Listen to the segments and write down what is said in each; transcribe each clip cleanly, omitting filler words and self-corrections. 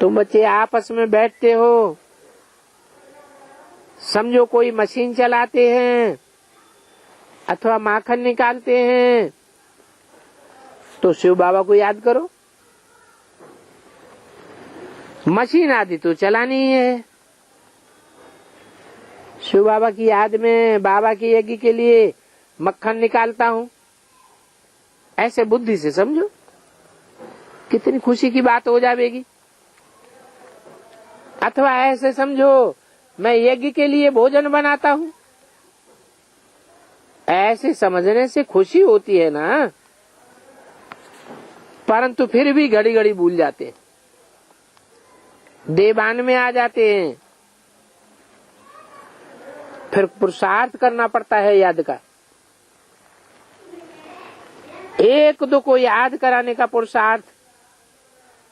तुम बच्चे आपस में बैठते हो, समझो कोई मशीन चलाते हैं अथवा माखन निकालते हैं, तो शिव बाबा को याद करो। मशीन आदि तो चलानी ही है। शिव बाबा की याद में बाबा के यज्ञ के लिए मक्खन निकालता हूँ, ऐसे बुद्धि से समझो, कितनी खुशी की बात हो जाएगी। अथवा ऐसे समझो मैं यज्ञ के लिए भोजन बनाता हूँ, ऐसे समझने से खुशी होती है ना, परंतु फिर भी घड़ी घड़ी भूल जाते हैं, देवान में आ जाते हैं। फिर पुरुषार्थ करना पड़ता है याद का। एक दो को याद कराने का पुरुषार्थ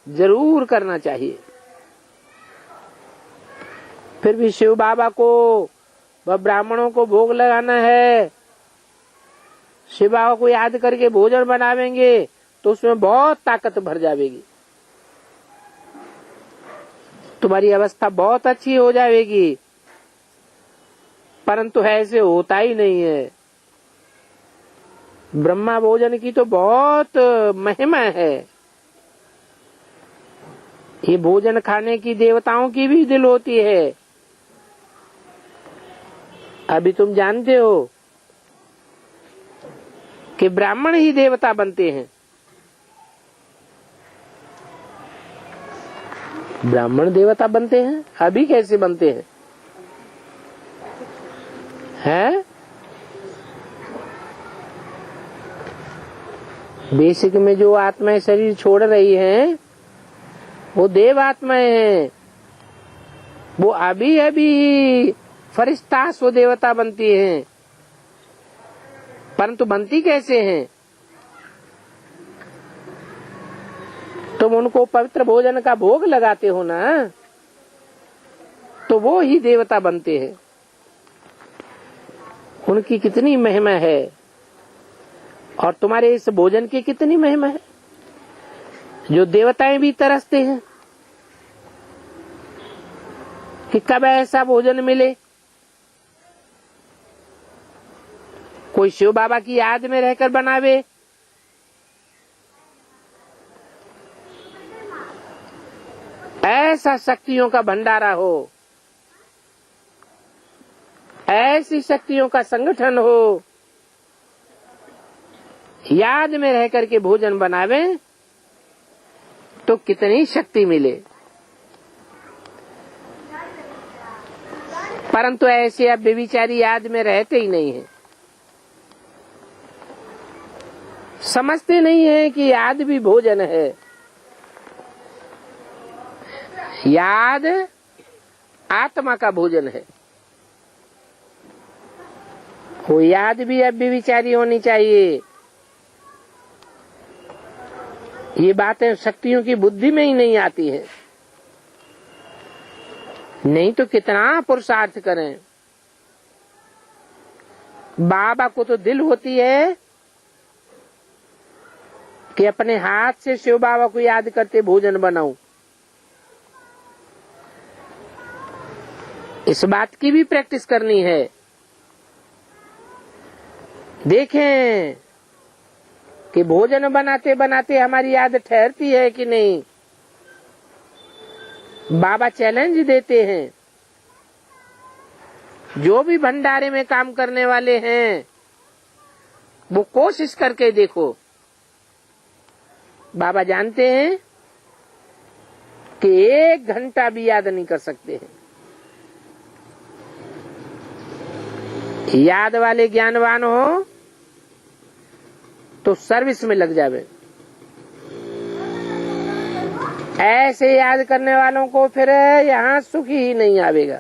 जरूर करना चाहिए। फिर भी शिव बाबा को व ब्राह्मणों को भोग लगाना है, शिव बाबा को याद करके भोजन बनावेंगे तो उसमें बहुत ताकत भर जाएगी, तुम्हारी अवस्था बहुत अच्छी हो जाएगी। परंतु ऐसे होता ही नहीं है। ब्रह्मा भोजन की तो बहुत महिमा है। ये भोजन खाने की देवताओं की भी दिल होती है। अभी तुम जानते हो कि ब्राह्मण ही देवता बनते हैं। ब्राह्मण देवता बनते हैं, अभी कैसे बनते हैं? हैं? बेसिक में जो आत्माएं शरीर छोड़ रही हैं, वो देव आत्माएं हैं। वो अभी अभी फरिश्ता स्व देवता बनती हैं, परंतु बनती कैसे हैं? तुम उनको पवित्र भोजन का भोग लगाते हो ना, तो वो ही देवता बनते हैं। उनकी कितनी महिमा है और तुम्हारे इस भोजन की कितनी महिमा है, जो देवताएं भी तरसते हैं कि कब ऐसा भोजन मिले। कोई शिव बाबा की याद में रहकर बनावे, ऐसा शक्तियों का भंडारा हो, ऐसी शक्तियों का संगठन हो, याद में रह करके भोजन बनावे तो कितनी शक्ति मिले। परंतु ऐसे अब बेविचारी याद में रहते ही नहीं है, समझते नहीं है कि याद भी भोजन है। याद आत्मा का भोजन है। वो याद भी अब बेविचारी होनी चाहिए। ये बातें शक्तियों की बुद्धि में ही नहीं आती है, नहीं तो कितना पुरुषार्थ करें। बाबा को तो दिल होती है कि अपने हाथ से शिव बाबा को याद करते भोजन बनाऊं। इस बात की भी प्रैक्टिस करनी है। देखें कि भोजन बनाते बनाते हमारी याद ठहरती है कि नहीं। बाबा चैलेंज देते हैं, जो भी भंडारे में काम करने वाले हैं वो कोशिश करके देखो। बाबा जानते हैं कि 1 घंटा भी याद नहीं कर सकते हैं। याद वाले ज्ञानवान हो तो सर्विस में लग जावे। ऐसे याद करने वालों को फिर यहाँ सुख ही नहीं आवेगा।